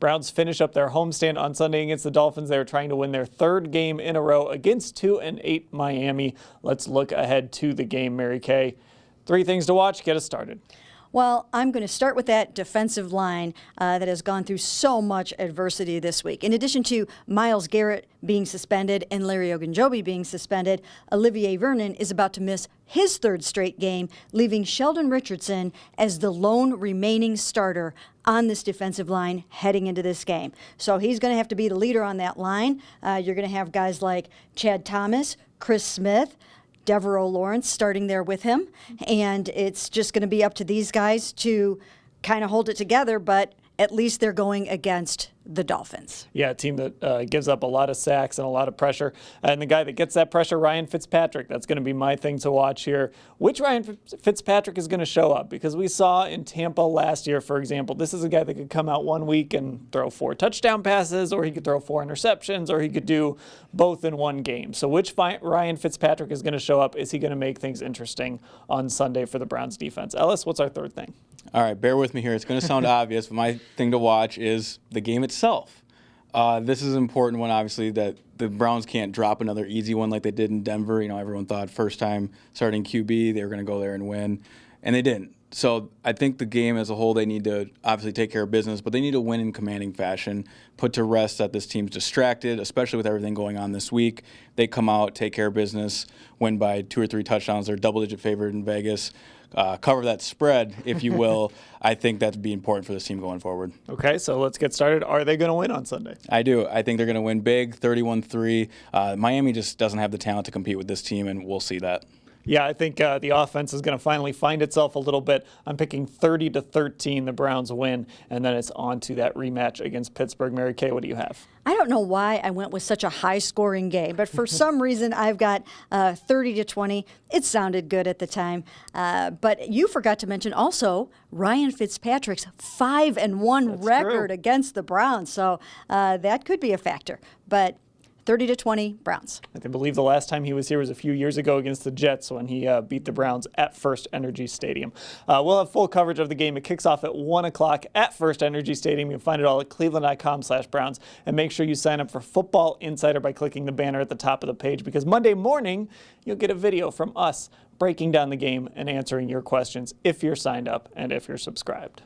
Browns finish up their homestand on Sunday against the Dolphins. They're trying to win their third game in a row against 2-8 Miami. Let's look ahead to the game, Mary Kay. 3 things to watch. Get us started. Well, I'm going to start with that defensive line that has gone through so much adversity this week. In addition to Myles Garrett being suspended and Larry Ogunjobi being suspended, Olivier Vernon is about to miss his 3rd straight game, leaving Sheldon Richardson as the lone remaining starter on this defensive line heading into this game. So he's going to have to be the leader on that line. You're going to have guys like Chad Thomas, Chris Smith, Devereaux Lawrence starting there with him, and it's just going to be up to these guys to kind of hold it together, but at least they're going against the Dolphins. Yeah, a team that gives up a lot of sacks and a lot of pressure. And the guy that gets that pressure, Ryan Fitzpatrick, that's going to be my thing to watch here. Which Ryan Fitzpatrick is going to show up? Because we saw in Tampa last year, for example, this is a guy that could come out one week and throw 4 touchdown passes, or he could throw 4 interceptions, or he could do both in one game. So which Ryan Fitzpatrick is going to show up? Is he going to make things interesting on Sunday for the Browns defense? Ellis, what's our 3rd thing? All right, bear with me here. It's going to sound obvious, but my thing to watch is the game itself. This is an important one, obviously, that the Browns can't drop another easy one like they did in Denver. You know, everyone thought first time starting QB, they were going to go there and win, and they didn't. So I think the game as a whole, they need to obviously take care of business, but they need to win in commanding fashion, put to rest that this team's distracted, especially with everything going on this week. They come out, take care of business, win by 2 or 3 touchdowns. They're double-digit favorite in Vegas. Cover that spread, if you will. I think that'd be important for this team going forward. Okay, so let's get started. Are they going to win on Sunday? I do. I think they're going to win big, 31-3. Miami just doesn't have the talent to compete with this team, and we'll see that. Yeah, I think the offense is going to finally find itself a little bit. I'm picking 30-13, the Browns win, and then it's on to that rematch against Pittsburgh. Mary Kay, what do you have? I don't know why I went with such a high-scoring game, but for some reason I've got 30-20. It sounded good at the time, but you forgot to mention also Ryan Fitzpatrick's 5-1 record against the Browns, so that could be a factor. But 30-20 Browns. I believe the last time he was here was a few years ago against the Jets when he beat the Browns at First Energy Stadium. We'll have full coverage of the game. It kicks off at 1 o'clock at First Energy Stadium. You can find it all at cleveland.com/Browns. And make sure you sign up for Football Insider by clicking the banner at the top of the page, because Monday morning you'll get a video from us breaking down the game and answering your questions if you're signed up and if you're subscribed.